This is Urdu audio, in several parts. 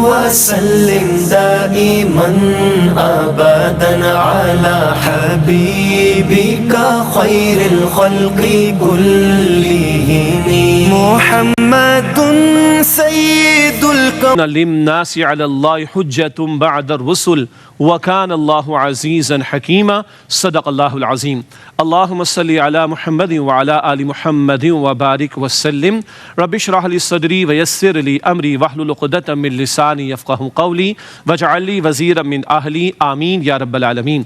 وسلم دائما أبدا على حبيبك خير الخلق كلهم محمد سيد الكون للناس على الله حجة بعد الرسل وكان الله عزيزا حكيما صدق الله العظيم اللهم صل على محمد وعلى آل محمد وبارك وسلم رب اشرح لي صدري ويسر لي أمري واحلل عقدة من لساني يفقهوا قولي واجعل لي وزيرا من أهلي آمين يا رب العالمين۔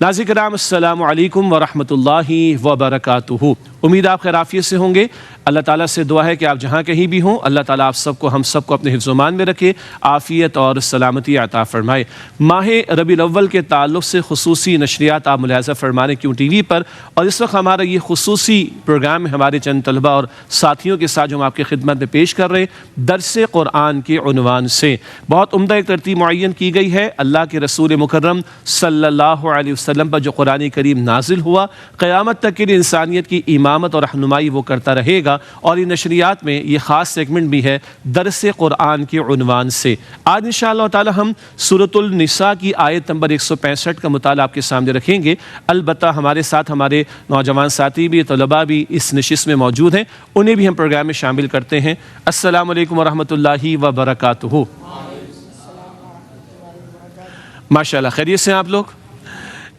ناظرین کرام السلام علیکم ورحمۃ اللہ وبرکاتہ۔ امید آپ خیر عافیت سے ہوں گے۔ اللہ تعالیٰ سے دعا ہے کہ آپ جہاں کہیں بھی ہوں اللہ تعالیٰ آپ سب کو ہم سب کو اپنے حفظ و امان میں رکھے، عافیت اور سلامتی عطا فرمائے۔ ماہ ربیع الاول کے تعلق سے خصوصی نشریات آپ ملاحظہ فرمانے کیوں ٹی وی پر، اور اس وقت ہمارا یہ خصوصی پروگرام ہے ہمارے چند طلبہ اور ساتھیوں کے ساتھ جو ہم آپ کی خدمت میں پیش کر رہے ہیں درس قرآن کے عنوان سے۔ بہت عمدہ ایک ترتیب معین کی گئی ہے۔ اللہ کے رسول مکرم صلی اللہ علیہ وسلم پر جو قرآن کریم نازل ہوا، قیامت تک کے لیے انسانیت کی امامت اور رہنمائی وہ کرتا رہے گا، اور ان نشریات میں یہ خاص سیگمنٹ بھی ہے درس قرآن کے عنوان سے۔ آج انشاءاللہ تعالی ہم سورۃ النساء کی آیت نمبر 165 کا مطالعہ آپ کے سامنے رکھیں گے۔ البتہ ہمارے ساتھ ہمارے نوجوان ساتھی بھی، طلباء بھی اس نشست میں موجود ہیں، انہیں بھی ہم پروگرام میں شامل کرتے ہیں۔ السلام علیکم ورحمۃ اللہ وبرکاتہ۔ ماشاءاللہ خیریت سے ہیں آپ لوگ؟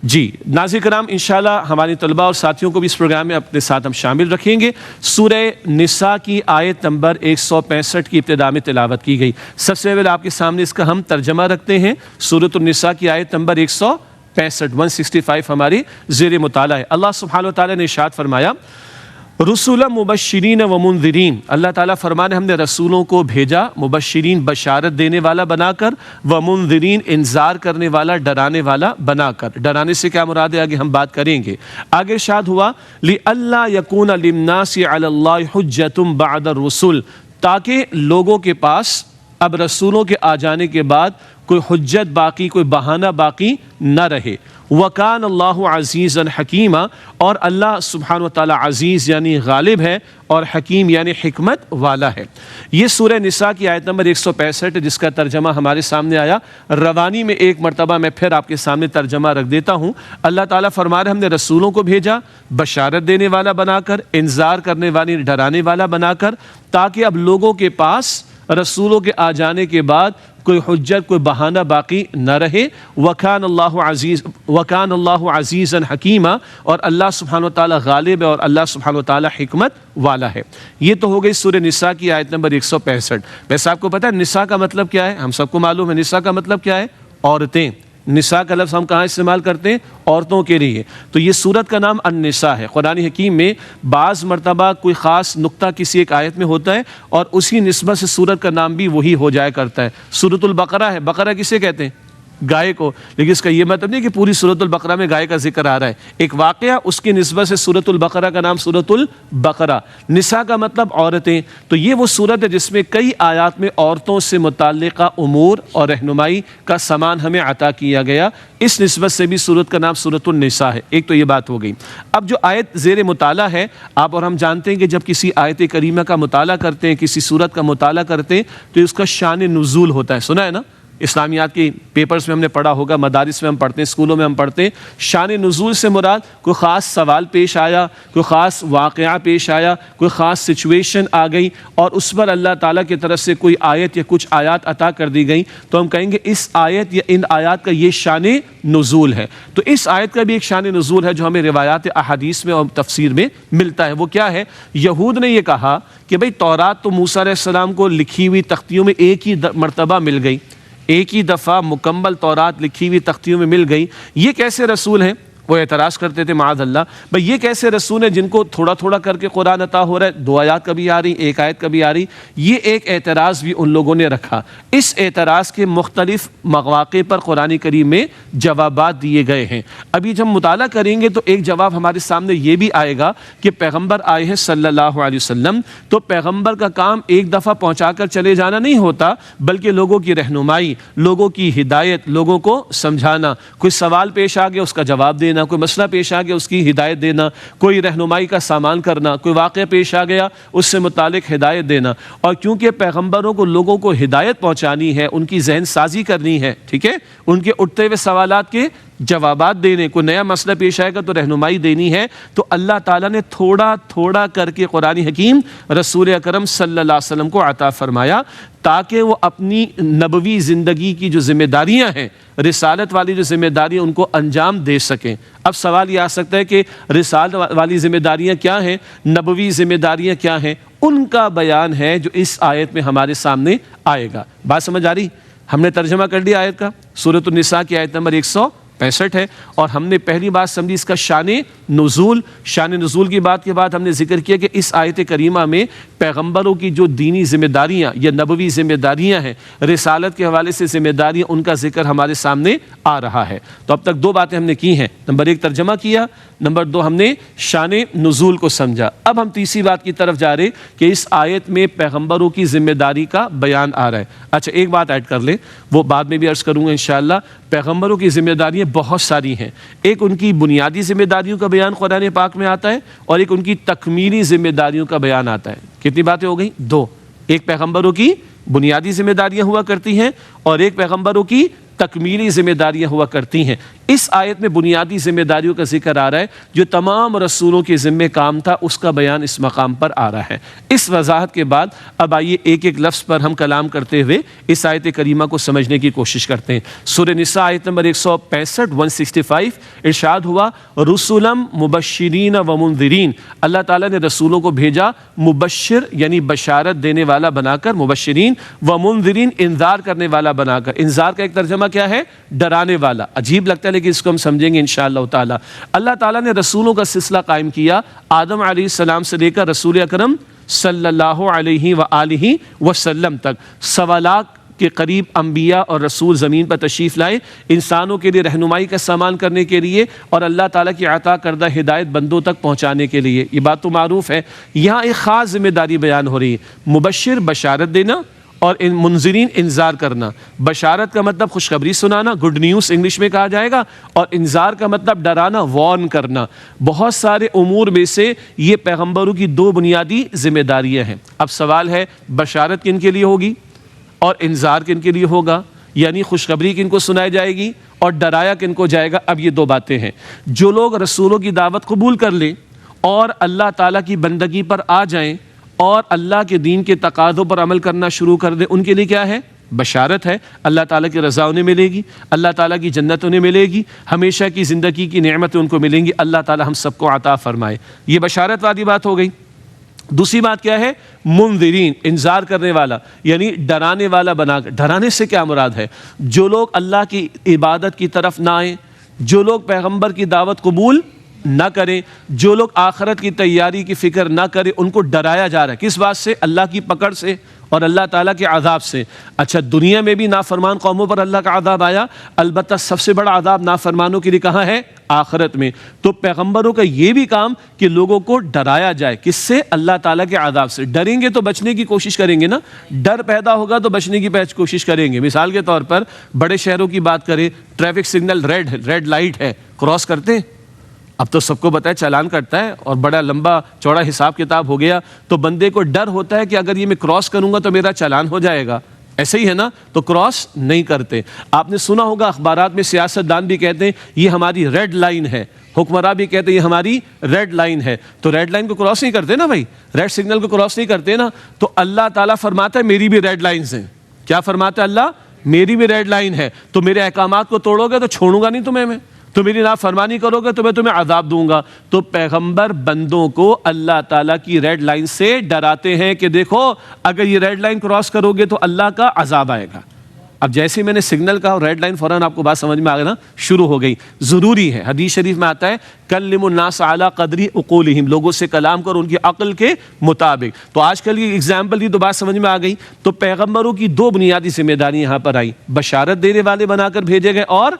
جی ناظرین کرام، انشاءاللہ ہمارے طلباء اور ساتھیوں کو بھی اس پروگرام میں اپنے ساتھ ہم شامل رکھیں گے۔ سورہ نساء کی آیت نمبر 165 کی ابتدا میں تلاوت کی گئی۔ سب سے پہلے آپ کے سامنے اس کا ہم ترجمہ رکھتے ہیں۔ سورۃ النساء کی آیت نمبر 165 ہماری زیر مطالعہ ہے۔ اللہ سبحانہ و تعالیٰ نے ارشاد فرمایا رسولا مبشرین و منذرین، اللہ تعالیٰ فرمانے ہم نے رسولوں کو بھیجا مبشرین بشارت دینے والا بنا کر، و منذرین انذار کرنے والا ڈرانے والا بنا کر۔ ڈرانے سے کیا مراد ہے آگے ہم بات کریں گے۔ آگے ارشاد ہوا لِأَلَّا يَكُونَ لِلنَّاسِ عَلَى اللَّهِ حُجَّةٌ بَعْدَ الرُّسُلِ، تاکہ لوگوں کے پاس اب رسولوں کے آ جانے کے بعد کوئی حجت باقی، کوئی بہانہ باقی نہ رہے۔ وَكَانَ اللَّهُ عَزِيزًا حَكِيمًا، اور اللہ سبحانہ وتعالی عزیز یعنی غالب ہے، اور حکیم یعنی حکمت والا ہے۔ یہ سورہ نساء کی آیت نمبر 165 جس کا ترجمہ ہمارے سامنے آیا۔ روانی میں ایک مرتبہ میں پھر آپ کے سامنے ترجمہ رکھ دیتا ہوں۔ اللہ تعالیٰ فرما رہے ہم نے رسولوں کو بھیجا بشارت دینے والا بنا کر، انذار کرنے والی ڈرانے والا بنا کر، تاکہ اب لوگوں کے پاس رسولوں کے آ جانے کے بعد کوئی حجت، کوئی بہانہ باقی نہ رہے۔ وَكَانَ اللَّهُ عَزِيزًا حَكِيمًا، اور اللہ سبحانہ وتعالی غالب ہے اور اللہ سبحانہ وتعالی حکمت والا ہے۔ یہ تو ہو گئی سورہ نساء کی آیت نمبر 165۔ ویسے آپ کو پتہ ہے نساء کا مطلب کیا ہے؟ ہم سب کو معلوم ہے نساء کا مطلب کیا ہے؟ عورتیں۔ نساء کا لفظ ہم کہاں استعمال کرتے ہیں؟ عورتوں کے لیے۔ تو یہ سورت کا نام النساء ہے۔ قرآن حکیم میں بعض مرتبہ کوئی خاص نقطہ کسی ایک آیت میں ہوتا ہے اور اسی نسبت سے سورت کا نام بھی وہی ہو جایا کرتا ہے۔ سورۃ البقرہ ہے، بقرہ کسے کہتے ہیں؟ گائے کو، لیکن اس کا یہ مطلب نہیں کہ پوری سورۃ البقرہ میں گائے کا ذکر آ رہا ہے۔ ایک واقعہ اس کی نسبت سے سورۃ البقرہ کا نام سورۃ البقرہ۔ نساء کا مطلب عورتیں۔ تو یہ وہ سورت ہے جس میں کئی آیات میں عورتوں سے متعلقہ امور اور رہنمائی کا سامان ہمیں عطا کیا گیا، اس نسبت سے بھی سورت کا نام سورۃ النساء ہے۔ ایک تو یہ بات ہو گئی۔ اب جو آیت زیر مطالعہ ہے، آپ اور ہم جانتے ہیں کہ جب کسی آیت کریمہ کا مطالعہ کرتے ہیں، کسی سورت کا مطالعہ کرتے ہیں تو اس کا شان نزول ہوتا ہے۔ سنا ہے نا؟ اسلامیات کی پیپرز میں ہم نے پڑھا ہوگا، مدارس میں ہم پڑھتے ہیں، اسکولوں میں ہم پڑھتے ہیں۔ شان نزول سے مراد کوئی خاص سوال پیش آیا، کوئی خاص واقعہ پیش آیا، کوئی خاص سچویشن آ گئی اور اس پر اللہ تعالیٰ کی طرف سے کوئی آیت یا کچھ آیات عطا کر دی گئی تو ہم کہیں گے اس آیت یا ان آیات کا یہ شان نزول ہے۔ تو اس آیت کا بھی ایک شان نزول ہے جو ہمیں روایات احادیث میں اور تفسیر میں ملتا ہے۔ وہ کیا ہے؟ یہود نے یہ کہا کہ بھئی تورات تو موسیٰ علیہ السلام کو لکھی ہوئی تختیوں میں ایک ہی مرتبہ مل گئی، ایک ہی دفعہ مکمل تورات لکھی ہوئی تختیوں میں مل گئی، یہ کیسے رسول ہیں؟ وہ اعتراض کرتے تھے معاذ اللہ، بھئی یہ کیسے رسول ہیں جن کو تھوڑا تھوڑا کر کے قرآن عطا ہو رہا ہے، 2 آیات کبھی آ رہی، 1 آیت کبھی آ رہی۔ یہ ایک اعتراض بھی ان لوگوں نے رکھا۔ اس اعتراض کے مختلف مواقع پر قرآن کریم میں جوابات دیے گئے ہیں۔ ابھی جب مطالعہ کریں گے تو ایک جواب ہمارے سامنے یہ بھی آئے گا کہ پیغمبر آئے ہیں صلی اللہ علیہ وسلم، تو پیغمبر کا کام ایک دفعہ پہنچا کر چلے جانا نہیں ہوتا، بلکہ لوگوں کی رہنمائی، لوگوں کی ہدایت، لوگوں کو سمجھانا، کوئی سوال پیش آ گیا اس کا جواب دینا، دینا, کوئی مسئلہ پیش آ گیا اس کی ہدایت دینا, کوئی رہنمائی کا سامان کرنا, کوئی واقعہ پیش آ گیا اس سے متعلق ہدایت دینا. اور کیونکہ پیغمبروں کو لوگوں کو ہدایت پہنچانی ہے, ان کی ذہن سازی کرنی ہے, ٹھیک ہے, ان کے اٹھتے ہوئے سوالات کے جوابات دینے, کوئی نیا مسئلہ پیش آئے گا تو رہنمائی دینی ہے, تو اللہ تعالیٰ نے تھوڑا تھوڑا کر کے قرآن حکیم رسول اکرم صلی اللہ علیہ وسلم کو عطا فرمایا, تاکہ وہ اپنی نبوی زندگی کی جو ذمہ داریاں ہیں, رسالت والی جو ذمہ داریاں, ان کو انجام دے سکیں. اب سوال یہ آ سکتا ہے کہ رسالت والی ذمہ داریاں کیا ہیں, نبوی ذمہ داریاں کیا ہیں؟ ان کا بیان ہے جو اس آیت میں ہمارے سامنے آئے گا. بات سمجھ آ رہی؟ ہم نے ترجمہ کر لیا آیت کا, سورۃ النساء کی آیت نمبر 165 ہے, اور ہم نے پہلی بات سمجھی اس کا شان نزول کی بات کے بعد ہم نے ذکر کیا کہ اس آیت کریمہ میں پیغمبروں کی جو دینی ذمہ داریاں یا نبوی ذمہ داریاں ہیں, رسالت کے حوالے سے ذمہ داریاں, ان کا ذکر ہمارے سامنے آ رہا ہے. تو اب تک دو باتیں ہم نے کی ہیں, نمبر 1 ترجمہ کیا, نمبر 2 ہم نے شان نزول کو سمجھا. اب ہم تیسری بات کی طرف جا رہے کہ اس آیت میں پیغمبروں کی ذمہ داری کا بیان آ رہا ہے. اچھا ایک بات ایڈ کر لیں, وہ بعد میں بھی عرض کروں گا انشاءاللہ. پیغمبروں کی ذمہ داریاں بہت ساری ہیں. ایک ان کی بنیادی ذمہ داریوں کا بیان قرآن پاک میں آتا ہے, اور ایک ان کی تکمیلی ذمہ داریوں کا بیان آتا ہے. کتنی باتیں ہو گئیں؟ 2. ایک پیغمبروں کی بنیادی ذمہ داریاں ہوا کرتی ہیں, اور ایک پیغمبروں کی تکمیلی ذمہ داریاں ہوا کرتی ہیں. اس آیت میں بنیادی ذمہ داریوں کا ذکر آ رہا ہے, جو تمام رسولوں کے ذمہ کام تھا, اس کا بیان اس مقام پر آ رہا ہے. اس وضاحت کے بعد اب آئیے ایک ایک لفظ پر ہم کلام کرتے ہوئے اس آیت کریمہ کو سمجھنے کی کوشش کرتے ہیں. سورہ نساء آیت نمبر 165 ارشاد ہوا, رسولم مبشرین و منذرین, اللہ تعالیٰ نے رسولوں کو بھیجا مبشر یعنی بشارت دینے والا بنا کر, مبشرین و منذرین انذار کرنے والا بنا کر. انذار کا ایک ترجمہ کیا ہے؟ ڈرانے والا. عجیب لگتا ہے لیکن اس کو ہم سمجھیں گے انشاءاللہ تعالی. اللہ تعالیٰ نے رسولوں کا سلسلہ قائم کیا, آدم علیہ السلام سے لے کر رسول اکرم صلی اللہ علیہ وآلہ وسلم تک 1.25 لاکھ کے قریب انبیاء اور رسول زمین پر تشریف لائے, انسانوں کے لیے رہنمائی کا سامان کرنے کے لیے, اور اللہ تعالیٰ کی عطا کردہ ہدایت بندوں تک پہنچانے کے لیے. یہ بات تو معروف ہے. یہاں ایک خاص ذمہ داری بیان ہو رہی ہے, مبشر بشارت دینا, اور منذرین انذار کرنا. بشارت کا مطلب خوشخبری سنانا, گڈ نیوز انگلش میں کہا جائے گا, اور انذار کا مطلب ڈرانا, وارن کرنا. بہت سارے امور میں سے یہ پیغمبروں کی 2 بنیادی ذمہ داریاں ہیں. اب سوال ہے, بشارت کن کے لیے ہوگی اور انذار کن کے لیے ہوگا؟ یعنی خوشخبری کن کو سنائی جائے گی اور ڈرایا کن کو جائے گا؟ اب یہ 2 باتیں ہیں. جو لوگ رسولوں کی دعوت قبول کر لیں اور اللہ تعالیٰ کی بندگی پر آ جائیں اور اللہ کے دین کے تقاضوں پر عمل کرنا شروع کر دیں, ان کے لیے کیا ہے؟ بشارت ہے. اللہ تعالیٰ کی رضا انہیں ملے گی, اللہ تعالیٰ کی جنت انہیں ملے گی, ہمیشہ کی زندگی کی نعمتیں ان کو ملیں گی. اللہ تعالیٰ ہم سب کو عطا فرمائے. یہ بشارت والی بات ہو گئی. دوسری بات کیا ہے؟ منذرین, انذار کرنے والا یعنی ڈرانے والا بنا کر. ڈرانے سے کیا مراد ہے؟ جو لوگ اللہ کی عبادت کی طرف نہ آئیں, جو لوگ پیغمبر کی دعوت قبول نہ کریں, جو لوگ آخرت کی تیاری کی فکر نہ کریں, ان کو ڈرایا جا رہا ہے. کس بات سے؟ اللہ کی پکڑ سے اور اللہ تعالیٰ کے عذاب سے. اچھا دنیا میں بھی نافرمان قوموں پر اللہ کا عذاب آیا, البتہ سب سے بڑا عذاب نافرمانوں کے لیے کہاں ہے؟ آخرت میں. تو پیغمبروں کا یہ بھی کام کہ لوگوں کو ڈرایا جائے. کس سے؟ اللہ تعالیٰ کے عذاب سے. ڈریں گے تو بچنے کی کوشش کریں گے نا, ڈر پیدا ہوگا تو بچنے کی کوشش کریں گے. مثال کے طور پر بڑے شہروں کی بات کریں, ٹریفک سگنل ریڈ لائٹ ہے, کراس کرتے ہیں. اب تو سب کو پتہ ہے چالان کرتا ہے, اور بڑا لمبا چوڑا حساب کتاب ہو گیا, تو بندے کو ڈر ہوتا ہے کہ اگر یہ میں کراس کروں گا تو میرا چالان ہو جائے گا. ایسے ہی ہے نا, تو کراس نہیں کرتے. آپ نے سنا ہوگا اخبارات میں سیاست دان بھی کہتے ہیں یہ ہماری ریڈ لائن ہے, حکمراں بھی کہتے ہیں یہ ہماری ریڈ لائن ہے. تو ریڈ لائن کو کراس نہیں کرتے نا بھائی, ریڈ سگنل کو کراس نہیں کرتے نا. تو اللہ تعالیٰ فرماتا ہے میری بھی ریڈ لائنز ہیں. کیا فرماتا ہے اللہ؟ میری بھی ریڈ لائن ہے. تو میرے احکامات کو توڑو گے تو چھوڑوں گا نہیں تمہیں میں, تو میری نافرمانی کرو گے تو میں تمہیں عذاب دوں گا. تو پیغمبر بندوں کو اللہ تعالیٰ کی ریڈ لائن سے ڈراتے ہیں کہ دیکھو اگر یہ ریڈ لائن کراس کرو گے تو اللہ کا عذاب آئے گا. اب جیسے میں نے سگنل کہا, ریڈ لائن, فوراً آپ کو بات سمجھ میں آ گئی نا, شروع ہو گئی. ضروری ہے, حدیث شریف میں آتا ہے کلم الناس علی قدر عقولہم, لوگوں سے کلام کرو ان کی عقل کے مطابق. تو آج کل یہ ایگزامپل دی تو بات سمجھ میں آ گئی. تو پیغمبروں کی 2 بنیادی ذمہ داری یہاں پر آئی, بشارت دینے والے بنا کر بھیجے گئے اور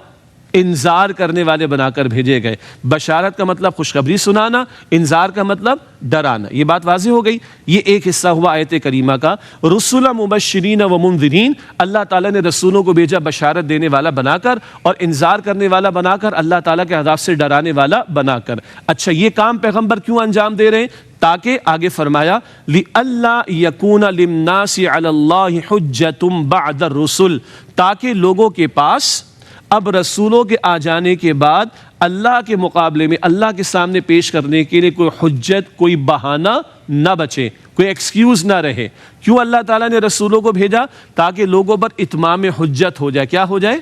انذار کرنے والے بنا کر بھیجے گئے۔ بشارت کا مطلب خوشخبری سنانا، انذار کا مطلب ڈرانا۔ یہ بات واضح ہو گئی۔ یہ ایک حصہ ہوا آیت کریمہ کا۔ رسولا مبشرین و منذرین، اللہ تعالیٰ نے رسولوں کو بھیجا بشارت دینے والا بنا کر اور انذار کرنے والا بنا کر، اللہ تعالیٰ کے عذاب سے ڈرانے والا بنا کر۔ اچھا، یہ کام پیغمبر کیوں انجام دے رہے ہیں؟ تاکہ آگے فرمایا لِأَلَّا يَكُونَ لِلنَّاسِ عَلَى اللَّهِ حُجَّةٌ بَعْدَ الرُّسُلِ، تاکہ لوگوں کے پاس اب رسولوں کے آ جانے کے بعد اللہ کے مقابلے میں اللہ کے سامنے پیش کرنے کے لیے کوئی حجت، کوئی بہانہ نہ بچے، کوئی ایکسکیوز نہ رہے۔ کیوں اللہ تعالیٰ نے رسولوں کو بھیجا؟ تاکہ لوگوں پر اتمام حجت ہو جائے۔ کیا ہو جائے؟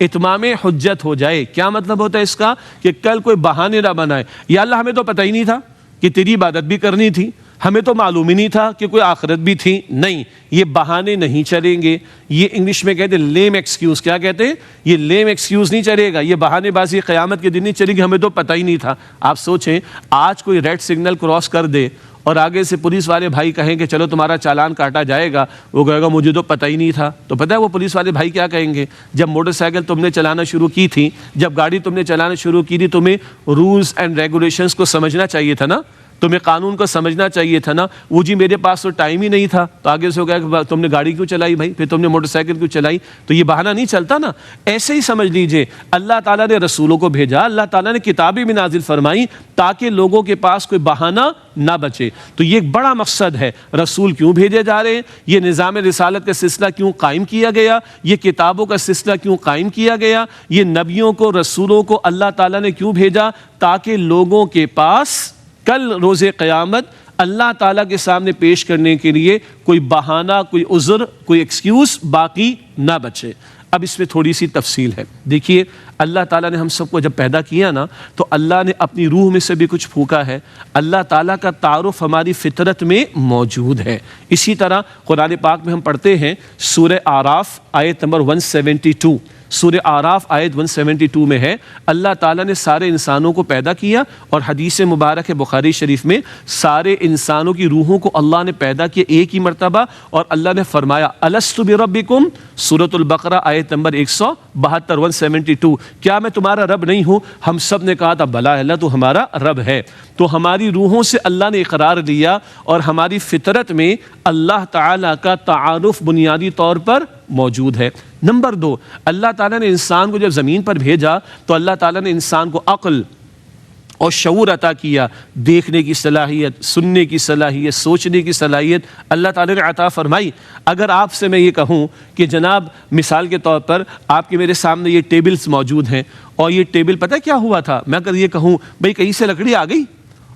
اتمام حجت ہو جائے۔ کیا مطلب ہوتا ہے اس کا؟ کہ کل کوئی بہانے نہ بنائے، یا اللہ ہمیں تو پتہ ہی نہیں تھا کہ تیری عبادت بھی کرنی تھی، ہمیں تو معلوم ہی نہیں تھا کہ کوئی آخرت بھی تھی۔ نہیں، یہ بہانے نہیں چلیں گے۔ یہ انگلش میں کہتے ہیں لیم ایکسکیوز۔ کیا کہتے ہیں؟ یہ لیم ایکسکیوز نہیں چلے گا، یہ بہانے بازی قیامت کے دن نہیں چلے گی، ہمیں تو پتہ ہی نہیں تھا۔ آپ سوچیں، آج کوئی ریڈ سگنل کراس کر دے اور آگے سے پولیس والے بھائی کہیں کہ چلو تمہارا چالان کاٹا جائے گا، وہ کہے گا مجھے تو پتہ ہی نہیں تھا۔ تو پتہ ہے وہ پولیس والے بھائی کیا کہیں گے؟ جب موٹر سائیکل تم نے چلانا شروع کی تھی، جب گاڑی تم نے چلانا شروع کی تھی، تمہیں رولز اینڈ ریگولیشنز کو سمجھنا چاہیے تھا نا، تمہیں قانون کو سمجھنا چاہیے تھا نا۔ وہ جی میرے پاس تو ٹائم ہی نہیں تھا، تو آگے سے ہو گیا کہ تم نے گاڑی کیوں چلائی بھائی، پھر تم نے موٹر سائیکل کیوں چلائی؟ تو یہ بہانہ نہیں چلتا نا۔ ایسے ہی سمجھ لیجئے، اللہ تعالیٰ نے رسولوں کو بھیجا، اللہ تعالیٰ نے کتابیں بھی نازل فرمائی تاکہ لوگوں کے پاس کوئی بہانہ نہ بچے۔ تو یہ ایک بڑا مقصد ہے، رسول کیوں بھیجے جا رہے ہیں، یہ نظام رسالت کا سلسلہ کیوں قائم کیا گیا، یہ کتابوں کا سلسلہ کیوں قائم کیا گیا، یہ نبیوں کو، رسولوں کو اللہ تعالیٰ نے کیوں بھیجا؟ تاکہ لوگوں کے پاس کل روز قیامت اللہ تعالیٰ کے سامنے پیش کرنے کے لیے کوئی بہانہ، کوئی عذر، کوئی ایکسکیوز باقی نہ بچے۔ اب اس میں تھوڑی سی تفصیل ہے۔ دیکھیے، اللہ تعالیٰ نے ہم سب کو جب پیدا کیا نا، تو اللہ نے اپنی روح میں سے بھی کچھ پھونکا ہے۔ اللہ تعالیٰ کا تعارف ہماری فطرت میں موجود ہے۔ اسی طرح قرآن پاک میں ہم پڑھتے ہیں سورہ اعراف آیت نمبر 172، سورہ اعراف آیت 172 میں ہے، اللہ تعالیٰ نے سارے انسانوں کو پیدا کیا، اور حدیث مبارک ہے بخاری شریف میں، سارے انسانوں کی روحوں کو اللہ نے پیدا کیا ایک ہی مرتبہ، اور اللہ نے فرمایا الست بربکم، سورۃ البقرہ آیت نمبر 172 172، کیا میں تمہارا رب نہیں ہوں؟ ہم سب نے کہا تھا بلا اللہ تو ہمارا رب ہے۔ تو ہماری روحوں سے اللہ نے اقرار دیا، اور ہماری فطرت میں اللہ تعالیٰ کا تعارف بنیادی طور پر موجود ہے۔ نمبر 2، اللہ تعالیٰ نے انسان کو جب زمین پر بھیجا تو اللہ تعالیٰ نے انسان کو عقل اور شعور عطا کیا، دیکھنے کی صلاحیت، سننے کی صلاحیت، سوچنے کی صلاحیت اللہ تعالیٰ نے عطا فرمائی۔ اگر آپ سے میں یہ کہوں کہ جناب مثال کے طور پر آپ کے میرے سامنے یہ ٹیبلز موجود ہیں، اور یہ ٹیبل پتہ کیا ہوا تھا، میں اگر یہ کہوں بھئی کہیں سے لکڑی آ گئی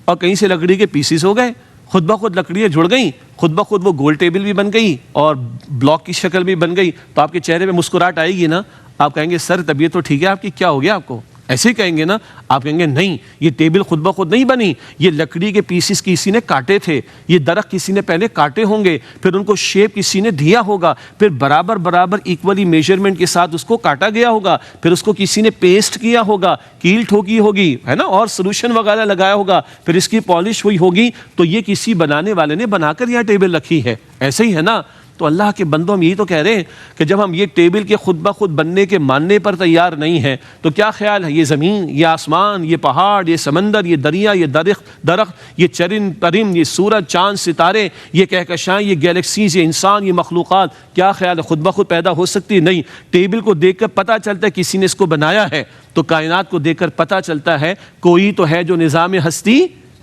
اور کہیں سے لکڑی کے پیسز ہو گئے، خود بخود لکڑیاں جڑ گئیں، خود بخود وہ گول ٹیبل بھی بن گئی اور بلاک کی شکل بھی بن گئی، تو آپ کے چہرے پہ مسکراہٹ آئے گی نا؟ آپ کہیں گے سر طبیعت تو ٹھیک ہے آپ کی، کیا ہو گیا آپ کو؟ ایسے ہی کہیں گے نا؟ آپ کہیں گے نہیں، یہ ٹیبل خود بخود نہیں بنی، یہ لکڑی کے پیسز کسی نے کاٹے تھے، یہ درخت کسی نے پہلے کاٹے ہوں گے، پھر ان کو شیپ کسی نے دیا ہوگا، پھر برابر برابر ایکولی میجرمنٹ کے ساتھ اس کو کاٹا گیا ہوگا، پھر اس کو کسی نے پیسٹ کیا ہوگا، کیل ٹھوکی ہوگی ہے نا، اور سولوشن وغیرہ لگایا ہوگا، پھر اس کی پالش ہوئی ہوگی، تو یہ کسی بنانے والے نے بنا کر یہ ٹیبل رکھی ہے۔ ایسے ہی ہے نا؟ تو اللہ کے بندوں ہم یہی تو کہہ رہے ہیں کہ جب ہم یہ ٹیبل کے خود بخود بننے کے ماننے پر تیار نہیں ہیں تو کیا خیال ہے یہ زمین، یہ آسمان، یہ پہاڑ، یہ سمندر، یہ دریا، یہ درخت، یہ چرند پرند، یہ سورج، چاند، ستارے، یہ کہکشائیں، یہ گیلیکسیز، یہ انسان، یہ مخلوقات، کیا خیال ہے خود بخود پیدا ہو سکتی؟ نہیں۔ ٹیبل کو دیکھ کر پتہ چلتا ہے کسی نے اس کو بنایا ہے، تو کائنات کو دیکھ کر پتہ چلتا ہے کوئی تو ہے جو نظام ہستی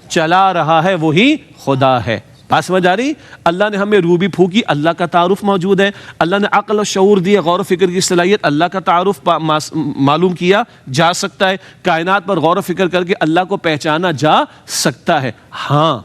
چلا رہا ہے، وہی خدا ہے۔ بات سمجھ آ رہی؟ اللہ نے ہمیں روح بھی پھونکی، اللہ کا تعارف موجود ہے۔ اللہ نے عقل و شعور دیا، غور و فکر کی صلاحیت، اللہ کا تعارف معلوم کیا جا سکتا ہے۔ کائنات پر غور و فکر کر کے اللہ کو پہچانا جا سکتا ہے۔ ہاں،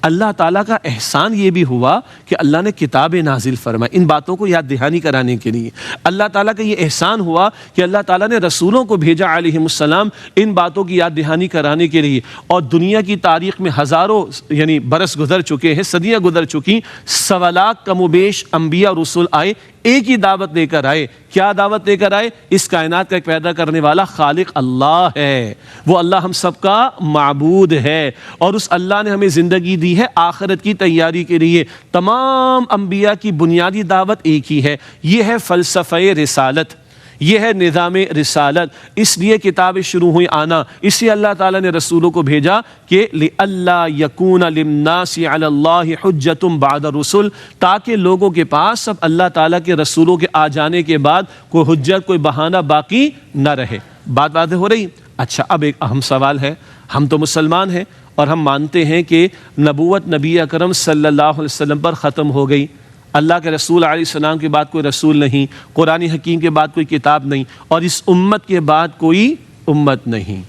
اللہ تعالیٰ کا احسان یہ بھی ہوا کہ اللہ نے کتابیں نازل فرمائی ان باتوں کو یاد دہانی کرانے کے لیے۔ اللہ تعالیٰ کا یہ احسان ہوا کہ اللہ تعالیٰ نے رسولوں کو بھیجا علیہم السلام ان باتوں کی یاد دہانی کرانے کے لیے، اور دنیا کی تاریخ میں ہزاروں یعنی برس گزر چکے ہیں، صدیاں گزر چکی، 1.25 لاکھ کم و بیش انبیاء رسول آئے، ایک ہی دعوت لے کر آئے۔ کیا دعوت لے کر آئے؟ اس کائنات کا ایک پیدا کرنے والا خالق اللہ ہے، وہ اللہ ہم سب کا معبود ہے، اور اس اللہ نے ہمیں زندگی دی ہے آخرت کی تیاری کے لیے۔ تمام انبیاء کی بنیادی دعوت ایک ہی ہے، یہ ہے فلسفہ رسالت، یہ ہے نظام رسالت. اس لیے کتابیں شروع ہوئی آنا, اس لیے اللہ تعالیٰ نے رسولوں کو بھیجا کہ لِأَلَّا يَكُونَ لِلنَّاسِ عَلَى اللَّهِ حُجَّةٌ بَعْدَ الرُّسُلِ, تاکہ لوگوں کے پاس اب اللہ تعالیٰ کے رسولوں کے آ جانے کے بعد کوئی حجت, کوئی بہانہ باقی نہ رہے. بات واضح ہو رہی؟ اچھا, اب ایک اہم سوال ہے. ہم تو مسلمان ہیں اور ہم مانتے ہیں کہ نبوت نبی اکرم صلی اللہ علیہ وسلم پر ختم ہو گئی. اللہ کے رسول علیہ السلام کے بعد کوئی رسول نہیں, قرآن حکیم کے بعد کوئی کتاب نہیں, اور اس امت کے بعد کوئی امت نہیں.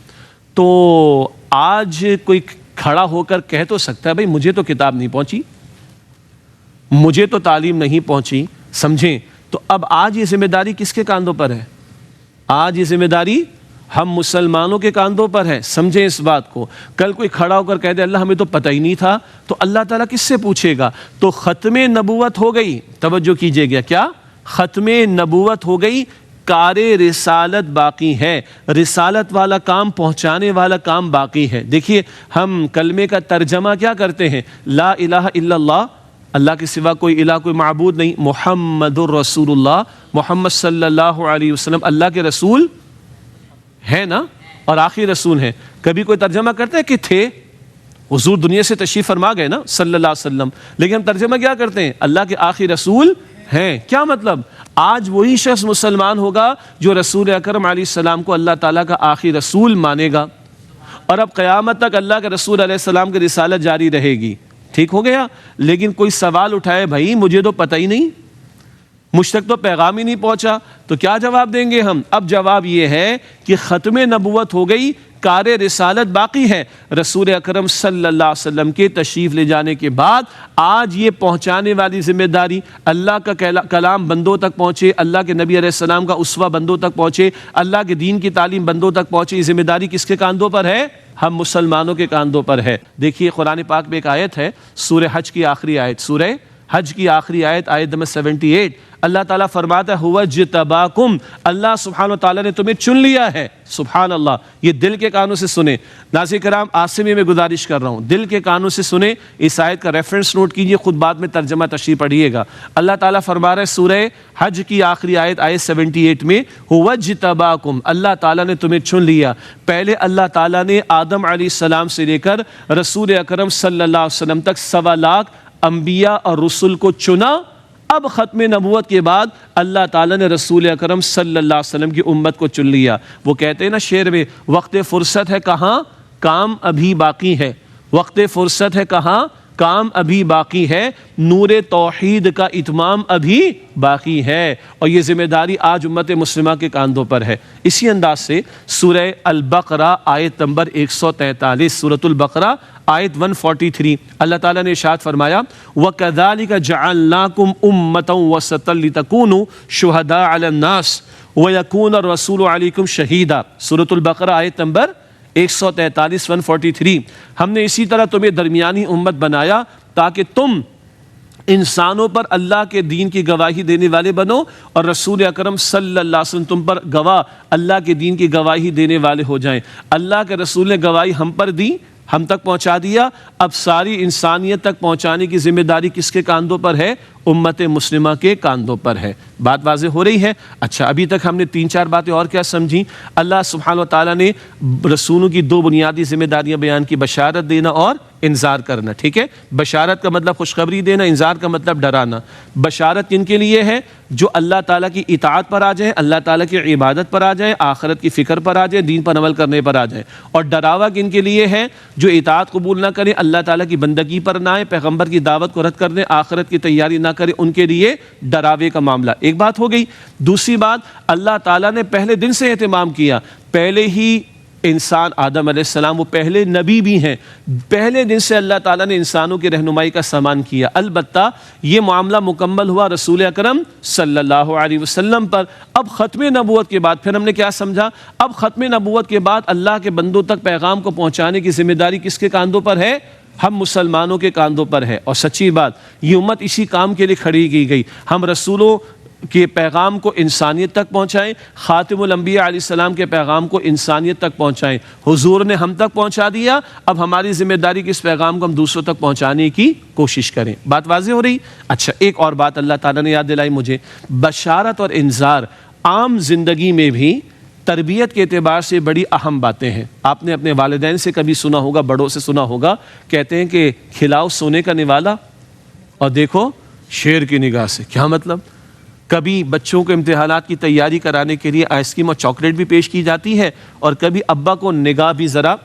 تو آج کوئی کھڑا ہو کر کہہ تو سکتا ہے بھئی مجھے تو کتاب نہیں پہنچی, مجھے تو تعلیم نہیں پہنچی, سمجھیں. تو اب آج یہ ذمہ داری کس کے کاندھوں پر ہے؟ آج یہ ذمہ داری ہم مسلمانوں کے کاندھوں پر ہے. سمجھیں اس بات کو. کل کوئی کھڑا ہو کر کہہ دے اللہ ہمیں تو پتہ ہی نہیں تھا, تو اللہ تعالیٰ کس سے پوچھے گا؟ تو ختم نبوت ہو گئی, توجہ کیجئے گا, کیا ختم نبوت ہو گئی, کار رسالت باقی ہے, رسالت والا کام, پہنچانے والا کام باقی ہے. دیکھیے ہم کلمے کا ترجمہ کیا کرتے ہیں؟ لا الہ الا اللہ, اللہ کے سوا کوئی الہ, کوئی معبود نہیں, محمد الرسول اللہ, محمد صلی اللہ علیہ وسلم اللہ کے رسول ہے نا, اور آخری رسول ہیں. کبھی کوئی ترجمہ کرتا ہے کہ تھے, حضور دنیا سے تشریف فرما گئے نا صلی اللہ علیہ وسلم, لیکن ہم ترجمہ کیا کرتے ہیں؟ اللہ کے آخری رسول ہیں. کیا مطلب؟ آج وہی شخص مسلمان ہوگا جو رسول اکرم علیہ السلام کو اللہ تعالیٰ کا آخری رسول مانے گا, اور اب قیامت تک اللہ کے رسول علیہ السلام کی رسالت جاری رہے گی. ٹھیک ہو گیا. لیکن کوئی سوال اٹھائے بھائی مجھے تو پتہ ہی نہیں, مجھ تک تو پیغام ہی نہیں پہنچا, تو کیا جواب دیں گے ہم؟ اب جواب یہ ہے کہ ختم نبوت ہو گئی, کار رسالت باقی ہے. رسول اکرم صلی اللہ علیہ وسلم کے تشریف لے جانے کے بعد آج یہ پہنچانے والی ذمہ داری, اللہ کا کلام بندوں تک پہنچے, اللہ کے نبی علیہ السلام کا اسوہ بندوں تک پہنچے, اللہ کے دین کی تعلیم بندوں تک پہنچے, یہ ذمہ داری کس کے کاندھوں پر ہے؟ ہم مسلمانوں کے کاندھوں پر ہے. دیکھیے قرآن پاک میں ایک آیت ہے, سورہ حج کی آخری آیت, سورہ حج کی آخری آیت, آیت نمبر 78. اللہ تعالیٰ فرماتا ہے هو اجتباکم, اللہ سبحانہ وتعالیٰ نے تمہیں چن لیا ہے. سبحان اللہ, یہ دل کے کانوں سے سنیں. ناظرین کرام, آسمی میں گزارش کر رہا ہوں, دل کے کانوں سے سنیں. اس آیت کا ریفرنس نوٹ کیجئے, خود بعد میں ترجمہ تشریح پڑھیے گا. اللہ تعالیٰ فرما رہا ہے سورہ حج کی آخری آیت, آیت 78 میں, هو اجتباکم, اللہ تعالیٰ نے تمہیں چن لیا. پہلے اللہ تعالیٰ نے آدم علیہ السلام سے لے کر رسول اکرم صلی اللہ علیہ وسلم تک 1.25 لاکھ انبیاء اور رسل کو چنا. اب ختم نبوت کے بعد اللہ تعالیٰ نے رسول اکرم صلی اللہ علیہ وسلم کی امت کو چن لیا. وہ کہتے ہیں نا شعر میں, وقت فرصت ہے کہاں, کام ابھی باقی ہے. وقت فرصت ہے کہاں, کام ابھی باقی ہے. نور توحید کا اتمام ابھی باقی ہے, اور یہ ذمہ داری آج امت مسلمہ کے کاندھوں پر ہے. اسی انداز سے سورہ البقرہ آیت نمبر 143, سورۃ البقرہ آیت 143, اللہ تعالیٰ نے ارشاد فرمایا وَكَذَلِكَ جَعَلْنَاكُمْ أُمَّةً وَسَطًا لِتَكُونُوا شُهَدَاءَ عَلَى النَّاسِ وَيَكُونَ الرَّسُولُ عَلَيْكُمْ شَهِيدًا. سورۃ البقرہ آیت نمبر 143, 143. ہم نے اسی طرح تمہیں درمیانی امت بنایا تاکہ تم انسانوں پر اللہ کے دین کی گواہی دینے والے بنو, اور رسول اکرم صلی اللہ علیہ وسلم تم پر گواہ, اللہ کے دین کی گواہی دینے والے ہو جائیں. اللہ کے رسول نے گواہی ہم پر دی, ہم تک پہنچا دیا. اب ساری انسانیت تک پہنچانے کی ذمہ داری کس کے کاندھوں پر ہے؟ امت مسلمہ کے کاندھوں پر ہے. بات واضح ہو رہی ہے؟ اچھا, ابھی تک ہم نے 3-4 باتیں اور کیا سمجھی. اللہ سبحانہ وتعالیٰ نے رسولوں کی 2 بنیادی ذمہ داریاں بیان کی, بشارت دینا اور انذار کرنا. ٹھیک ہے, بشارت کا مطلب خوشخبری دینا, انذار کا مطلب ڈرانا. بشارت کن کے لیے ہے؟ جو اللہ تعالیٰ کی اطاعت پر آ جائیں, اللہ تعالیٰ کی عبادت پر آ جائیں, آخرت کی فکر پر آ جائیں, دین پر عمل کرنے پر آ جائیں. اور ڈراوا کن کے لیے ہے؟ جو اطاعت قبول نہ کریں, اللہ تعالیٰ کی بندگی پر نہ آئیں, پیغمبر کی دعوت کو رد کر دیں, آخرت کی تیاری نہ کریں, ان کے لیے ڈراوے کا معاملہ. ایک بات ہو گئی. دوسری بات, اللہ تعالیٰ نے پہلے دن سے اہتمام کیا. پہلے ہی انسان آدم علیہ السلام وہ پہلے نبی بھی ہیں, پہلے دن سے اللہ تعالیٰ نے انسانوں کی رہنمائی کا سامان کیا. البتہ یہ معاملہ مکمل ہوا رسول اکرم صلی اللہ علیہ وسلم پر. اب ختم نبوت کے بعد پھر ہم نے کیا سمجھا؟ اب ختم نبوت کے بعد اللہ کے بندوں تک پیغام کو پہنچانے کی ذمہ داری کس کے کاندھوں پر ہے؟ ہم مسلمانوں کے کاندھوں پر ہے. اور سچی بات, یہ امت اسی کام کے لیے کھڑی کی گئی. ہم رسولوں کے پیغام کو انسانیت تک پہنچائیں, خاتم الانبیاء علیہ السلام کے پیغام کو انسانیت تک پہنچائیں. حضور نے ہم تک پہنچا دیا, اب ہماری ذمہ داری کہ اس پیغام کو ہم دوسروں تک پہنچانے کی کوشش کریں. بات واضح ہو رہی؟ اچھا, ایک اور بات اللہ تعالیٰ نے یاد دلائی مجھے, بشارت اور انذار عام زندگی میں بھی تربیت کے اعتبار سے بڑی اہم باتیں ہیں. آپ نے اپنے والدین سے کبھی سنا ہوگا, بڑوں سے سنا ہوگا, کہتے ہیں کہ کھلاؤ سونے کا نوالا اور دیکھو شیر کی نگاہ سے. کیا مطلب؟ کبھی بچوں کو امتحانات کی تیاری کرانے کے لیے آئس کریم اور چاکلیٹ بھی پیش کی جاتی ہے, اور کبھی ابا کو نگاہ بھی ذرا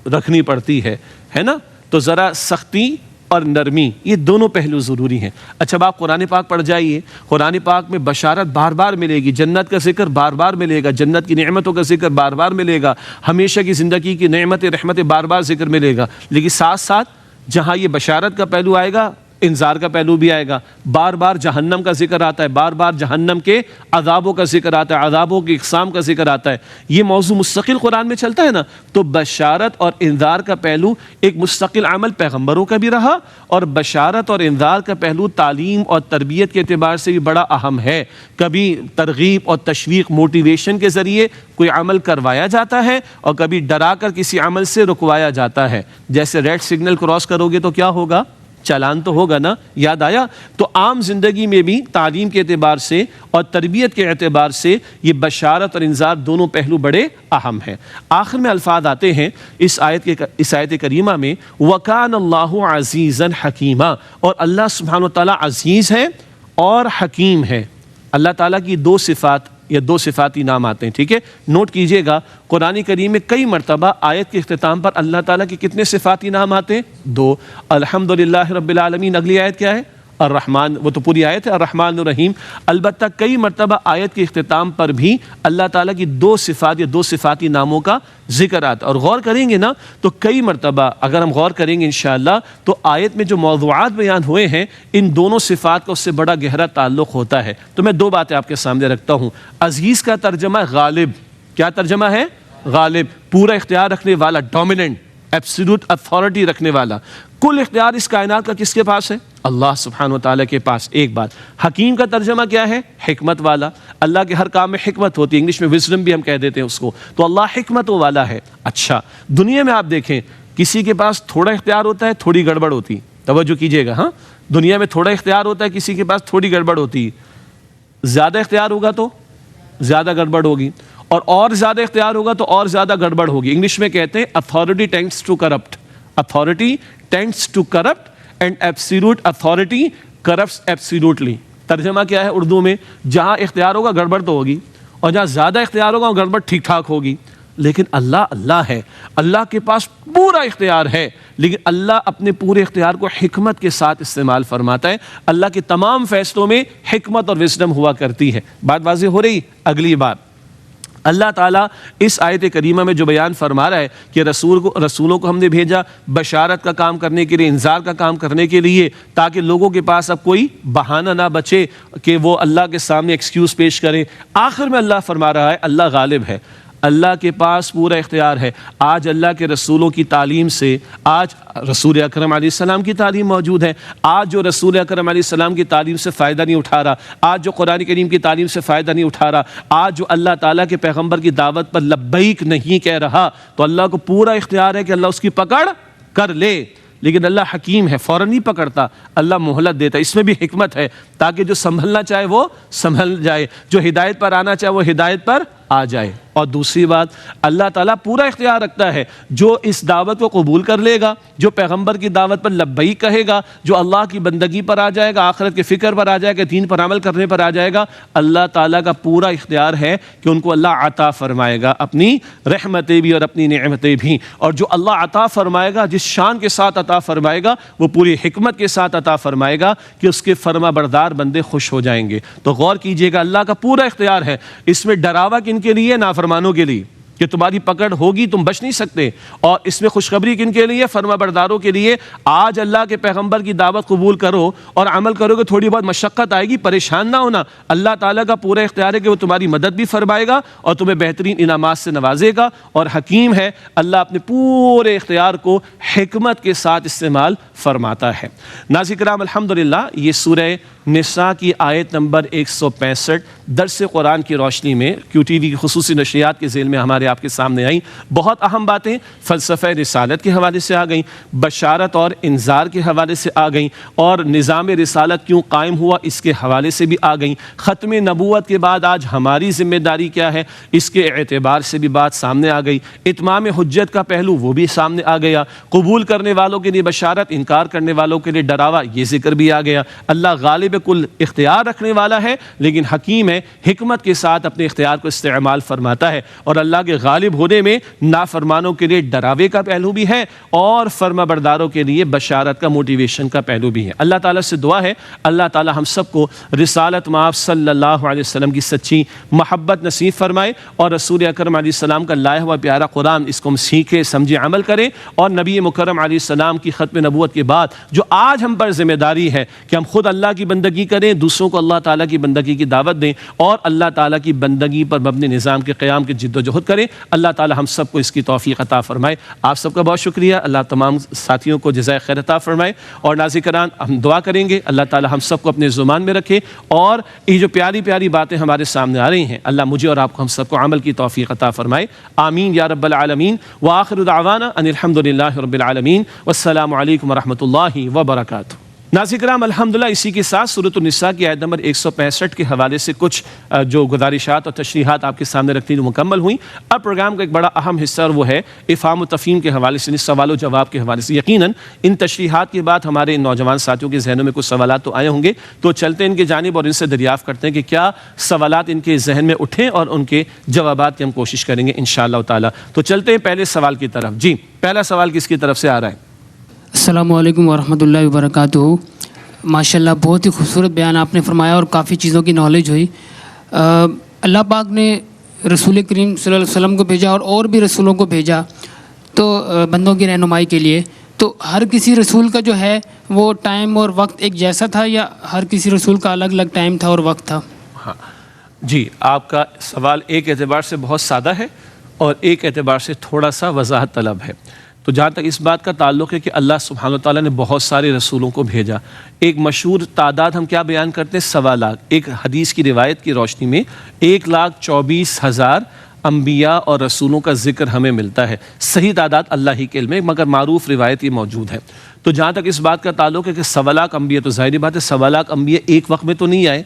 رکھنی پڑتی ہے نا. تو ذرا سختی اور نرمی, یہ دونوں پہلو ضروری ہیں. اچھا, آپ قرآن پاک پڑھ جائیے, قرآن پاک میں بشارت بار بار ملے گی, جنت کا ذکر بار بار ملے گا, جنت کی نعمتوں کا ذکر بار بار ملے گا, ہمیشہ کی زندگی کی نعمت رحمت بار بار ذکر ملے گا. لیکن ساتھ ساتھ جہاں یہ بشارت کا پہلو آئے گا, انذار کا پہلو بھی آئے گا. بار بار جہنم کا ذکر آتا ہے, بار بار جہنم کے عذابوں کا ذکر آتا ہے, عذابوں کی اقسام کا ذکر آتا ہے. یہ موضوع مستقل قرآن میں چلتا ہے نا. تو بشارت اور انذار کا پہلو ایک مستقل عمل پیغمبروں کا بھی رہا, اور بشارت اور انذار کا پہلو تعلیم اور تربیت کے اعتبار سے بھی بڑا اہم ہے. کبھی ترغیب اور تشویق موٹیویشن کے ذریعے کوئی عمل کروایا جاتا ہے, اور کبھی ڈرا کر کسی عمل سے رکوایا جاتا ہے. جیسے ریڈ سگنل کراس کرو گے تو کیا ہوگا؟ چالان تو ہوگا نا. یاد آیا؟ تو عام زندگی میں بھی تعلیم کے اعتبار سے اور تربیت کے اعتبار سے یہ بشارت اور انذار دونوں پہلو بڑے اہم ہیں. آخر میں الفاظ آتے ہیں اس آیت کریمہ میں, وَكَانَ اللَّهُ عَزِيزًا حَكِيمًا, اور اللہ سبحانہ وتعالیٰ عزیز ہے اور حکیم ہے. اللہ تعالیٰ کی دو صفات یا دو صفاتی نام آتے ہیں. ٹھیک ہے, نوٹ کیجئے گا, قرآن کریم میں کئی مرتبہ آیت کے اختتام پر اللہ تعالیٰ کے کتنے صفاتی نام آتے ہیں؟ دو. الحمدللہ رب العالمین, اگلی آیت کیا ہے؟ الرحمن, وہ تو پوری آیت ہے الرحمن الرحیم. البتہ کئی مرتبہ آیت کے اختتام پر بھی اللہ تعالیٰ کی دو صفات یا دو صفاتی ناموں کا ذکر آتا ہے. اور غور کریں گے نا تو کئی مرتبہ اگر ہم غور کریں گے انشاءاللہ تو آیت میں جو موضوعات بیان ہوئے ہیں ان دونوں صفات کا اس سے بڑا گہرا تعلق ہوتا ہے. تو میں دو باتیں آپ کے سامنے رکھتا ہوں. عزیز کا ترجمہ غالب. کیا ترجمہ ہے؟ غالب, پورا اختیار رکھنے والا, ڈومیننٹ, ایبسولوٹ اتھارٹی رکھنے والا. کل اختیار اس کائنات کا کس کے پاس ہے؟ اللہ سبحانہ و تعالیٰ کے پاس. ایک بات. حکیم کا ترجمہ کیا ہے؟ حکمت والا. اللہ کے ہر کام میں حکمت ہوتی ہے, انگلش میں وزڈم بھی ہم کہہ دیتے ہیں اس کو. تو اللہ حکمت والا ہے. اچھا, دنیا میں آپ دیکھیں کسی کے پاس تھوڑا اختیار ہوتا ہے, تھوڑی گڑبڑ ہوتی. توجہ کیجئے گا. ہاں, دنیا میں تھوڑا اختیار ہوتا ہے, کسی کے پاس تھوڑی گڑبڑ ہوتی. زیادہ اختیار ہوگا تو زیادہ گڑبڑ ہوگی, اور زیادہ اختیار ہوگا تو اور زیادہ گڑبڑ ہوگی. انگلش میں کہتے ہیں authority tends to corrupt. Authority tends to corrupt and absolute authority corrupts absolutely. ترجمہ کیا ہے اردو میں؟ جہاں اختیار ہوگا گڑبڑ تو ہوگی, اور جہاں زیادہ اختیار ہوگا گڑبڑ ٹھیک ٹھاک ہوگی. لیکن اللہ ہے, اللہ کے پاس پورا اختیار ہے, لیکن اللہ اپنے پورے اختیار کو حکمت کے ساتھ استعمال فرماتا ہے. اللہ کے تمام فیصلوں میں حکمت اور وزڈم ہوا کرتی ہے. بات واضح ہو رہی؟ اگلی بات, اللہ تعالیٰ اس آیت کریمہ میں جو بیان فرما رہا ہے کہ رسولوں کو ہم نے بھیجا بشارت کا کام کرنے کے لیے, انذار کا کام کرنے کے لیے, تاکہ لوگوں کے پاس اب کوئی بہانہ نہ بچے کہ وہ اللہ کے سامنے ایکسکیوز پیش کریں. آخر میں اللہ فرما رہا ہے اللہ غالب ہے, اللہ کے پاس پورا اختیار ہے. آج اللہ کے رسولوں کی تعلیم سے, آج رسول اکرم علیہ السلام کی تعلیم موجود ہے. آج جو رسول اکرم علیہ السلام کی تعلیم سے فائدہ نہیں اٹھا رہا, آج جو قرآن کریم کی تعلیم سے فائدہ نہیں اٹھا رہا, آج جو اللہ تعالیٰ کے پیغمبر کی دعوت پر لبیک نہیں کہہ رہا, تو اللہ کو پورا اختیار ہے کہ اللہ اس کی پکڑ کر لے. لیکن اللہ حکیم ہے, فوراً نہیں پکڑتا, اللہ مہلت دیتا. اس میں بھی حکمت ہے تاکہ جو سنبھلنا چاہے وہ سنبھل جائے, جو ہدایت پر آنا چاہے وہ ہدایت پر آ جائے. اور دوسری بات, اللہ تعالیٰ پورا اختیار رکھتا ہے, جو اس دعوت کو قبول کر لے گا, جو پیغمبر کی دعوت پر لبیک کہے گا, جو اللہ کی بندگی پر آ جائے گا, آخرت کے فکر پر آ جائے گا, دین پر عمل کرنے پر آ جائے گا, اللہ تعالیٰ کا پورا اختیار ہے کہ ان کو اللہ عطا فرمائے گا اپنی رحمتیں بھی اور اپنی نعمتیں بھی. اور جو اللہ عطا فرمائے گا, جس شان کے ساتھ عطا فرمائے گا, وہ پوری حکمت کے ساتھ عطا فرمائے گا کہ اس کے فرما بردار بندے خوش ہو جائیں گے. تو غور کیجئے گا, اللہ کا پورا اختیار ہے. اس میں ڈراوا کن کے لیے؟ نافرمانوں کے لیے, کہ تمہاری پکڑ ہوگی, تم بچ نہیں سکتے. اور اس میں خوشخبری کن کے لیے؟ فرما برداروں کے لیے. آج اللہ کے پیغمبر کی دعوت قبول کرو اور عمل کرو گے, تھوڑی بہت مشقت آئے گی, پریشان نہ ہونا. اللہ تعالیٰ کا پورا اختیار ہے کہ وہ تمہاری مدد بھی فرمائے گا اور تمہیں بہترین انعامات سے نوازے گا. اور حکیم ہے, اللہ اپنے پورے اختیار کو حکمت کے ساتھ استعمال فرماتا ہے. ناظرین کرام, الحمدللہ یہ سورہ نساء کی آیت نمبر 165 درس قرآن کی روشنی میں QTV کی خصوصی نشریات کے ذیل میں ہمارے آپ کے سامنے آئیں. بہت اہم باتیں فلسفہ رسالت کے حوالے سے آ گئیں, بشارت اور انذار کے حوالے سے آ گئیں, اور نظام رسالت کیوں قائم ہوا اس کے حوالے سے بھی آ گئیں. ختم نبوت کے بعد آج ہماری ذمہ داری کیا ہے اس کے اعتبار سے بھی بات سامنے آ گئی. اتمام حجت کا پہلو وہ بھی سامنے آ گیا. قبول کرنے والوں کے لیے بشارت, انکار کرنے والوں کے لیے ڈراوا, یہ ذکر بھی آ گیا. اللہ غالب کل اختیار رکھنے والا ہے لیکن حکیم ہے, حکمت کے ساتھ اپنے اختیار کو استعمال فرماتا ہے, اور اللہ کے غالب ہونے میں نافرمانوں کے لیے ڈراوے کا پہلو بھی ہے اور فرما برداروں کے لیے بشارت کا موٹیویشن کا پہلو بھی ہے. اللہ تعالیٰ سے دعا ہے اللہ تعالیٰ ہم سب کو رسالت مآب صلی اللہ علیہ وسلم کی سچی محبت نصیب فرمائے, اور رسول اکرم علیہ السلام کا لایا ہوا پیارا قرآن اس کو ہم سیکھیں, سمجھیں, عمل کریں, اور نبی مکرم علیہ السلام کی ختم نبوت کے بعد جو آج ہم پر ذمہ داری ہے کہ ہم خود اللہ کی بندگی کریں, دوسروں کو اللہ تعالیٰ کی بندگی کی دعوت دیں, اور اللہ تعالیٰ کی بندگی پر مبنی نظام کے قیام کی جد و جہد کریں. اللہ تعالیٰ ہم سب کو اس کی توفیق عطا فرمائے. آپ سب کا بہت شکریہ. اللہ تمام ساتھیوں کو جزائے خیر عطا فرمائے. اور ناظرین ہم دعا کریں گے اللہ تعالیٰ ہم سب کو اپنے زبان میں رکھے, اور یہ جو پیاری پیاری باتیں ہمارے سامنے آ رہی ہیں اللہ مجھے اور آپ کو ہم سب کو عمل کی توفیق عطا فرمائے. آمین یا رب العالمین. وآخر دعوانا ان الحمد للہ رب العالمین, والسلام علیکم ورحمۃ اللہ وبرکاتہ. ناظرین کرام الحمدللہ اسی کے ساتھ سورۃ النساء کی آیت نمبر 165 کے حوالے سے کچھ جو گزارشات اور تشریحات آپ کے سامنے رکھتی جو مکمل ہوئیں. اب پروگرام کا ایک بڑا اہم حصہ اور وہ ہے افہام و تفہیم کے حوالے سے, سوال و جواب کے حوالے سے. یقیناً ان تشریحات کے بعد ہمارے نوجوان ساتھیوں کے ذہنوں میں کچھ سوالات تو آئے ہوں گے, تو چلتے ہیں ان کی جانب اور ان سے دریافت کرتے ہیں کہ کیا سوالات ان کے ذہن میں اٹھیں اور ان کے جوابات کی ہم کوشش کریں گے انشاءاللہ تعالیٰ. تو چلتے ہیں پہلے سوال کی طرف. جی پہلا سوال کس کی طرف سے آ رہا ہے؟ السلام علیکم ورحمۃ اللہ وبرکاتہ. ماشاءاللہ بہت ہی خوبصورت بیان آپ نے فرمایا اور کافی چیزوں کی نالج ہوئی. اللہ پاک نے رسول کریم صلی اللہ علیہ وسلم کو بھیجا اور بھی رسولوں کو بھیجا تو بندوں کی رہنمائی کے لیے. تو ہر کسی رسول کا جو ہے وہ ٹائم اور وقت ایک جیسا تھا یا ہر کسی رسول کا الگ الگ ٹائم تھا اور وقت تھا؟ ہاں جی, آپ کا سوال ایک اعتبار سے بہت سادہ ہے اور ایک اعتبار سے تھوڑا سا وضاحت طلب ہے. تو جہاں تک اس بات کا تعلق ہے کہ اللہ سبحانہ و تعالیٰ نے بہت سارے رسولوں کو بھیجا, ایک مشہور تعداد ہم کیا بیان کرتے ہیں 1.25 لاکھ. ایک حدیث کی روایت کی روشنی میں 1,24,000 انبیاء اور رسولوں کا ذکر ہمیں ملتا ہے. صحیح تعداد اللہ ہی کے علم ہے, مگر معروف روایت یہ موجود ہے. تو جہاں تک اس بات کا تعلق ہے کہ 1.25 لاکھ انبیاء, تو ظاہری بات ہے 1.25 لاکھ انبیاء ایک وقت میں تو نہیں آئے,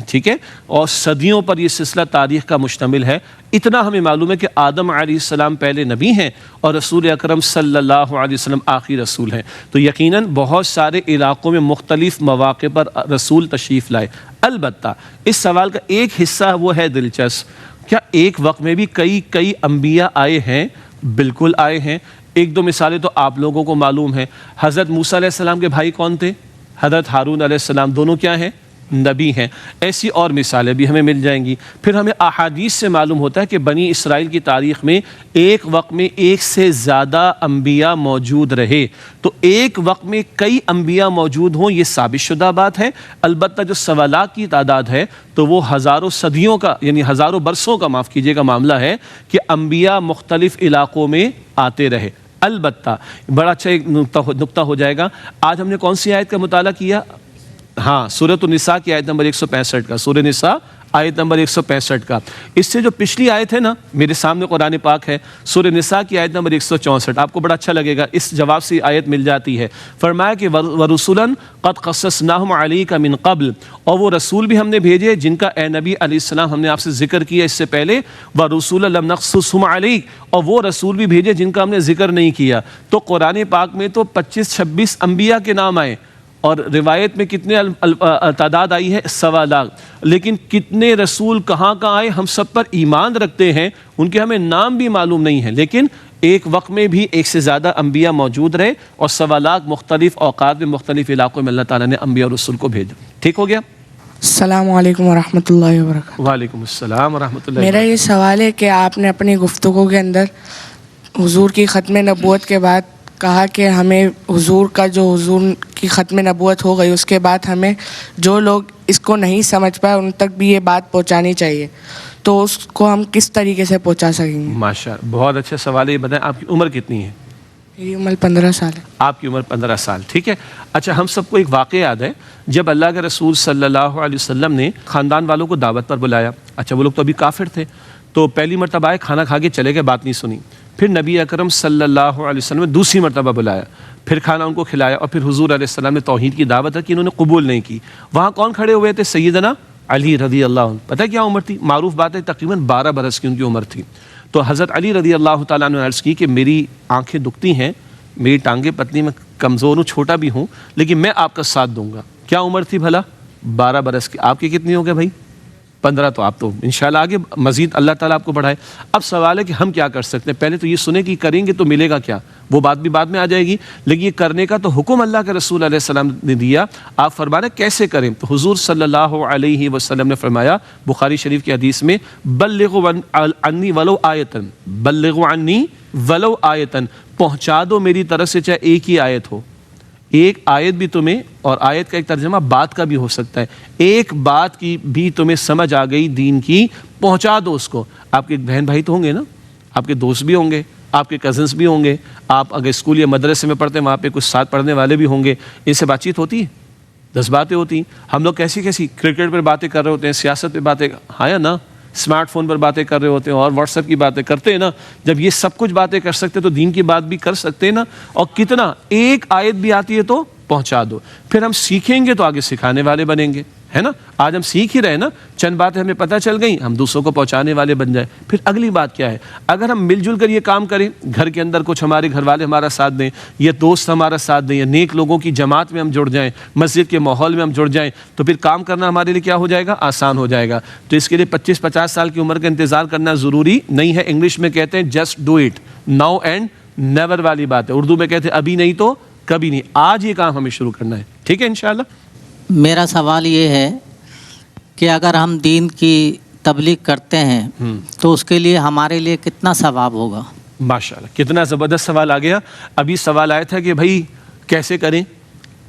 ٹھیک ہے, اور صدیوں پر یہ سلسلہ تاریخ کا مشتمل ہے. اتنا ہمیں معلوم ہے کہ آدم علیہ السلام پہلے نبی ہیں اور رسول اکرم صلی اللہ علیہ وسلم آخری رسول ہیں. تو یقیناً بہت سارے علاقوں میں مختلف مواقع پر رسول تشریف لائے. البتہ اس سوال کا ایک حصہ وہ ہے دلچسپ, کیا ایک وقت میں بھی کئی انبیاء آئے ہیں؟ بالکل آئے ہیں. ایک دو مثالیں تو آپ لوگوں کو معلوم ہیں. حضرت موسیٰ علیہ السلام کے بھائی کون تھے؟ حضرت ہارون علیہ السلام, دونوں کیا ہیں؟ نبی ہیں. ایسی اور مثالیں بھی ہمیں مل جائیں گی. پھر ہمیں احادیث سے معلوم ہوتا ہے کہ بنی اسرائیل کی تاریخ میں ایک وقت میں ایک سے زیادہ انبیاء موجود رہے. تو ایک وقت میں کئی انبیاء موجود ہوں یہ ثابت شدہ بات ہے. البتہ جو 1.25 لاکھ کی تعداد ہے تو وہ ہزاروں صدیوں کا یعنی ہزاروں برسوں کا معاف کیجیے گا معاملہ ہے کہ انبیاء مختلف علاقوں میں آتے رہے. البتہ بڑا اچھا ایک نقطہ ہو جائے گا. آج ہم نے کون سی آیت کا مطالعہ کیا؟ ہاں سورۃ النساء کی آیت نمبر 165 کا, سورہ نساء آیت نمبر 165 کا. اس سے جو پچھلی آیت ہے نا, میرے سامنے قرآن پاک ہے, سورہ نساء کی آیت نمبر 164, آپ کو بڑا اچھا لگے گا, اس جواب سے آیت مل جاتی ہے. فرمایا کہ وَرُسُلًا قَدْ قَصَّصْنَاهُمْ عَلَيْكَ مِن قَبْلِ, اور وہ رسول بھی ہم نے بھیجے جن کا اے نبی علیہ السلام ہم نے آپ سے ذکر کیا اس سے پہلے. وَرُسُلًا لَمْ نَقْصُصْهُمْ عَلَيْكَ, اور وہ رسول بھی بھیجے جن کا ہم نے ذکر نہیں کیا. تو قرآن پاک میں تو 25-26 انبیاء کے نام آئے اور روایت میں کتنے تعداد آئی ہے 1.25 لاکھ. لیکن کتنے رسول کہاں آئے ہم سب پر ایمان رکھتے ہیں, ان کے ہمیں نام بھی معلوم نہیں ہے, لیکن ایک وقت میں بھی ایک سے زیادہ انبیاء موجود رہے اور 1.25 لاکھ مختلف اوقات میں مختلف علاقوں میں اللہ تعالیٰ نے انبیاء اور رسول کو بھیجا. ٹھیک ہو گیا؟ السلام علیکم ورحمۃ اللہ وبرکاتہ. وعلیکم السلام ورحمۃ اللہ. میرا یہ سوال ہے کہ آپ نے اپنی گفتگو کے اندر حضور کی ختم نبوت کے بعد کہا کہ ہمیں حضور کی ختم نبوت ہو گئی اس کے بعد ہمیں جو لوگ اس کو نہیں سمجھ پائے ان تک بھی یہ بات پہنچانی چاہیے, تو اس کو ہم کس طریقے سے پہنچا سکیں گے؟ ماشاءاللہ, بہت اچھا سوال ہے. یہ بتائیں آپ کی عمر کتنی ہے؟ میری عمر 15 سال ہے. آپ کی عمر 15 سال, ٹھیک ہے. اچھا, ہم سب کو ایک واقعہ یاد ہے جب اللہ کے رسول صلی اللہ علیہ وسلم نے خاندان والوں کو دعوت پر بلایا. اچھا, وہ لوگ تو ابھی کافر تھے, تو پہلی مرتبہ آئے, کھانا کھا کے چلے گئے, بات نہیں سنی. پھر نبی اکرم صلی اللہ علیہ وسلم نے دوسری مرتبہ بلایا, پھر کھانا ان کو کھلایا, اور پھر حضور علیہ السلام نے توحید کی دعوت کی, انہوں نے قبول نہیں کی. وہاں کون کھڑے ہوئے تھے؟ سیدنا علی رضی اللہ عنہ. پتہ کیا عمر تھی؟ معروف بات ہے, تقریباً 12 برس کی ان کی عمر تھی. تو حضرت علی رضی اللہ تعالیٰ نے عرض کی کہ میری آنکھیں دکھتی ہیں, میری ٹانگیں پتلی, میں کمزور ہوں, چھوٹا بھی ہوں, لیکن میں آپ کا ساتھ دوں گا. کیا عمر تھی بھلا؟ 12 برس کی. آپ کی کتنی ہو گئے بھائی؟ 15. تو آپ تو انشاءاللہ آگے مزید اللہ تعالیٰ آپ کو بڑھائے. اب سوال ہے کہ ہم کیا کر سکتے ہیں؟ پہلے تو یہ سنیں کہ کریں گے تو ملے گا کیا, وہ بات بھی بعد میں آ جائے گی, لیکن یہ کرنے کا تو حکم اللہ کے رسول علیہ السلام نے دیا. آپ فرما رہے کیسے کریں؟ تو حضور صلی اللہ علیہ وسلم نے فرمایا بخاری شریف کی حدیث میں, بلغوا عنی ولو آیتن, بلغوا عنی ولو آیتن, پہنچا دو میری طرف سے چاہے ایک ہی آیت ہو. ایک آیت بھی تمہیں, اور آیت کا ایک ترجمہ بات کا بھی ہو سکتا ہے, ایک بات کی بھی تمہیں سمجھ آ گئی دین کی, پہنچا دو اس کو. آپ کے بہن بھائی تو ہوں گے نا, آپ کے دوست بھی ہوں گے, آپ کے کزنس بھی ہوں گے, آپ اگر اسکول یا مدرسے میں پڑھتے ہیں وہاں پہ کچھ ساتھ پڑھنے والے بھی ہوں گے, ان سے بات چیت ہوتی ہے, 10 باتیں ہوتی ہیں. ہم لوگ کیسی کرکٹ پہ باتیں کر رہے ہوتے ہیں, سیاست پہ باتیں, ہاں یا نا, اسمارٹ فون پر باتیں کر رہے ہوتے ہیں, اور واٹس ایپ کی باتیں کرتے ہیں نا. جب یہ سب کچھ باتیں کر سکتے تو دین کی بات بھی کر سکتے ہیں نا. اور کتنا, ایک آیت بھی آتی ہے تو پہنچا دو. پھر ہم سیکھیں گے تو آگے سکھانے والے بنیں گے, ہے نا. آج ہم سیکھ ہی رہے نا, چند باتیں ہمیں پتہ چل گئیں, ہم دوسروں کو پہنچانے والے بن جائیں. پھر اگلی بات کیا ہے؟ اگر ہم مل جل کر یہ کام کریں, گھر کے اندر کچھ ہمارے گھر والے ہمارا ساتھ دیں, یا دوست ہمارا ساتھ دیں, یا نیک لوگوں کی جماعت میں ہم جڑ جائیں, مسجد کے ماحول میں ہم جڑ جائیں, تو پھر کام کرنا ہمارے لیے کیا ہو جائے گا؟ آسان ہو جائے گا. تو اس کے لیے 25-50 سال کی عمر کا انتظار کرنا ضروری نہیں ہے. انگلش میں کہتے ہیں just do it, now and never والی بات ہے. اردو میں کہتے ہیں ابھی نہیں تو کبھی نہیں. آج یہ کام ہمیں شروع کرنا ہے, ٹھیک ہے انشاءاللہ. میرا سوال یہ ہے کہ اگر ہم دین کی تبلیغ کرتے ہیں تو اس کے لیے ہمارے لیے کتنا ثواب ہوگا؟ ماشاءاللہ, کتنا زبردست سوال آ گیا. ابھی سوال آیا تھا کہ بھائی کیسے کریں,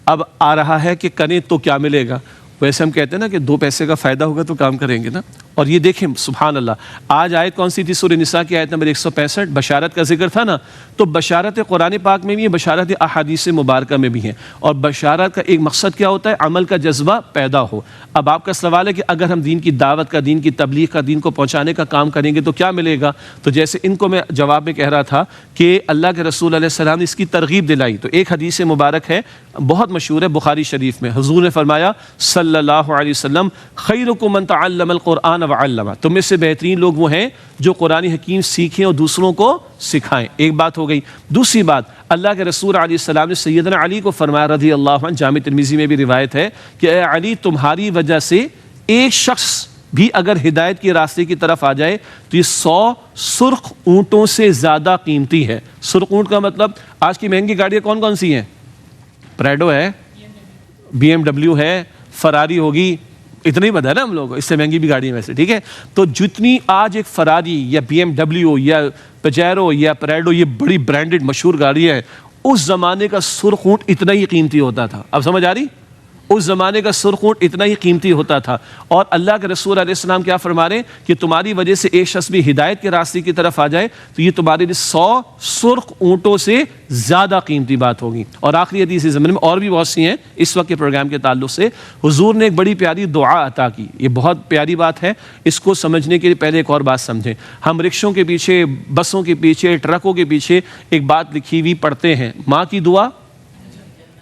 اب آ رہا ہے کہ کریں تو کیا ملے گا. ویسے ہم کہتے ہیں نا کہ 2 پیسے کا فائدہ ہوگا تو کام کریں گے نا. اور یہ دیکھیں سبحان اللہ, آج آیت کون سی تھی؟ سورہ نساء کی آیت نمبر 165, بشارت کا ذکر تھا نا. تو بشارت قرآن پاک میں بھی ہے, بشارت احادیث مبارکہ میں بھی ہے. اور بشارت کا ایک مقصد کیا ہوتا ہے؟ عمل کا جذبہ پیدا ہو. اب آپ کا سوال ہے کہ اگر ہم دین کی دعوت کا, دین کی تبلیغ کا, دین کو پہنچانے کا کام کریں گے تو کیا ملے گا؟ تو جیسے ان کو میں جواب میں کہہ رہا تھا کہ اللہ کے رسول علیہ السلام نے اس کی ترغیب دلائی. تو ایک حدیث مبارک ہے, بہت مشہور ہے, بخاری شریف میں. حضور نے فرمایا صلی اللہ علیہ وسلم, خیرکم من تعلم القرآن وعلمہ, تم میں سے بہترین لوگ وہ ہیں جو قرآن حکیم سیکھیں اور دوسروں کو سکھائیں. ایک بات ہو گئی. دوسری بات, اللہ کے رسول علیہ السلام نے سیدنا علی کو فرمایا رضی اللہ عنہ, جامع ترمذی میں بھی روایت ہے کہ اے علی, تمہاری وجہ سے ایک شخص بھی اگر ہدایت کے راستے کی طرف آ جائے تو یہ 100 سرخ اونٹوں سے زیادہ قیمتی ہے. سرخ اونٹ کا مطلب, آج کی مہنگی گاڑیاں کون کون سی ہیں؟ پریڈو ہے, BMW ہے, فراری ہوگی, اتنا ہی پتا ہے نا ہم لوگوں کو, اس سے مہنگی بھی گاڑی ہے ویسے, ٹھیک ہے. تو جتنی آج ایک فراری یا BMW یا پجیرو یا پریڈو, یہ بڑی برانڈڈ مشہور گاڑی ہے, اس زمانے کا سرخ اونٹ اتنا ہی قیمتی ہوتا تھا. اب سمجھ آ رہی؟ اس زمانے کا سرخ اونٹ اتنا ہی قیمتی ہوتا تھا. اور اللہ کے رسول علیہ السلام کیا فرما رہے ہیں کہ تمہاری وجہ سے ایک شخص بھی ہدایت کے راستے کی طرف آ جائے تو یہ تمہارے لیے 100 سرخ اونٹوں سے زیادہ قیمتی بات ہوگی. اور آخری حدیث اس زمانے میں اور بھی بہت سی ہیں. اس وقت کے پروگرام کے تعلق سے حضور نے ایک بڑی پیاری دعا عطا کی. یہ بہت پیاری بات ہے, اس کو سمجھنے کے لیے پہلے ایک اور بات سمجھیں. ہم رکشوں کے پیچھے, بسوں کے پیچھے, ٹرکوں کے پیچھے ایک بات لکھی ہوئی پڑھتے ہیں, ماں کی دعا.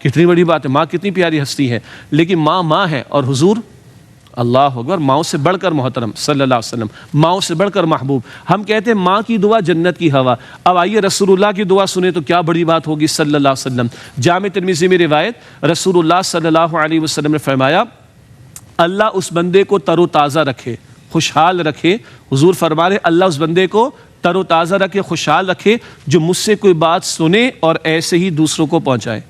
کتنی بڑی بات ہے, ماں کتنی پیاری ہستی ہے, لیکن ماں ہے, اور حضور اللہ اکبر, ماؤں سے بڑھ کر محترم صلی اللہ علیہ وسلم, ماؤں سے بڑھ کر محبوب. ہم کہتے ہیں ماں کی دعا جنت کی ہوا. اب آئیے رسول اللہ کی دعا سنیں تو کیا بڑی بات ہوگی صلی اللہ علیہ وسلم. جامع ترمذی میں روایت, رسول اللہ صلی اللہ علیہ وسلم نے فرمایا اللہ اس بندے کو تر و تازہ رکھے, خوشحال رکھے. حضور فرما رہے اللہ اس بندے کو تر و تازہ رکھے, خوشحال رکھے, جو مجھ سے کوئی بات سنے اور ایسے ہی دوسروں کو پہنچائے.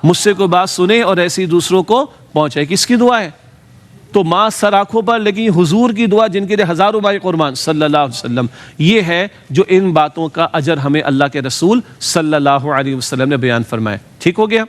مجھ سے کوئی بات سنے اور ایسے ہی دوسروں کو پہنچائے. کس کی دعا ہے؟ تو ماں سر آنکھوں پر, لیکن حضور کی دعا جن کے لیے ہزاروں بھائی قربان صلی اللہ علیہ وسلم, یہ ہے جو ان باتوں کا اجر ہمیں اللہ کے رسول صلی اللہ علیہ وسلم نے بیان فرمائے. ٹھیک ہو گیا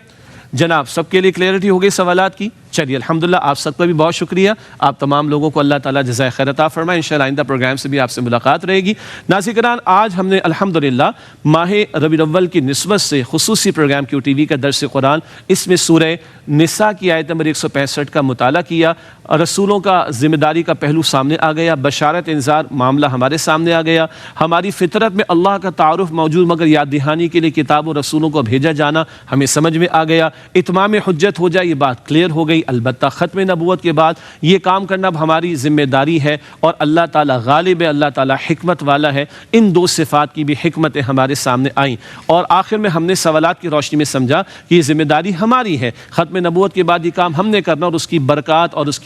جناب, سب کے لیے کلیئرٹی ہو گئی سوالات کی. چلیے الحمدللہ آپ سب کا بھی بہت شکریہ. آپ تمام لوگوں کو اللہ تعالیٰ جزائے خیر عطا فرمائے. انشاءاللہ آئندہ پروگرام سے بھی آپ سے ملاقات رہے گی. ناظرین آج ہم نے الحمدللہ ماہ ربیع الاول کی نسبت سے خصوصی پروگرام کیو ٹی وی کا درس قرآن، اس میں سورہ نساء کی آیت نمبر 165 کا مطالعہ کیا. رسولوں کا ذمہ داری کا پہلو سامنے آ گیا، بشارت انذار معاملہ ہمارے سامنے آ گیا. ہماری فطرت میں اللہ کا تعارف موجود مگر یاد دہانی کے لیے کتاب و رسولوں کو بھیجا جانا ہمیں سمجھ میں آ گیا. اتمام حجت ہو جائے یہ بات کلیئر ہو گئی. البتہ ختم نبوت کے بعد یہ کام کرنا اب ہماری ذمہ داری ہے، اور اللہ تعالیٰ غالب ہے، اللہ تعالیٰ حکمت والا ہے. ان دو صفات کی بھی حکمتیں ہمارے سامنے آئیں، اور آخر میں ہم نے سوالات کی روشنی میں سمجھا کہ یہ ذمہ داری ہماری ہے. ختم نبوت کے بعد یہ کام ہم نے کرنا، اور اس کی برکات اور اس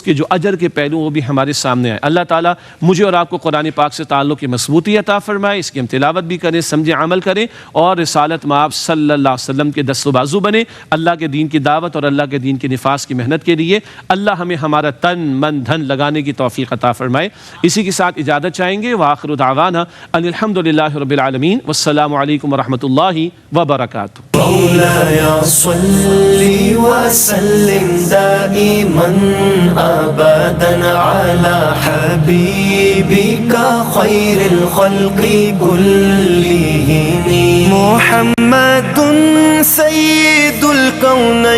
کے جو اجر کے پہلو وہ بھی ہمارے سامنے آئے. اللہ تعالیٰ مجھے اور آپ کو قرآن پاک سے تعلق کی مضبوطی عطا فرمائے، اس کی ہم تلاوت بھی کریں، سمجھیں، عمل کریں، اور رسالت مآب صلی اللہ علیہ وسلم کے دست و بازو بنے. اللہ کے دین کی دعوت اور اللہ کے دین کے نفاذ کی محنت کے لیے اللہ ہمیں ہمارا تن من دھن لگانے کی توفیق عطا فرمائے. اسی کے ساتھ اجازت چاہیں گے. وآخر دعوانا ان الحمدللہ رب العالمین، والسلام علیکم ورحمۃ اللہ وبرکاتہ. مولاي صل وسلم دائما ابدا على حبيبك خير الخلق كلهم محمد سيد الكونين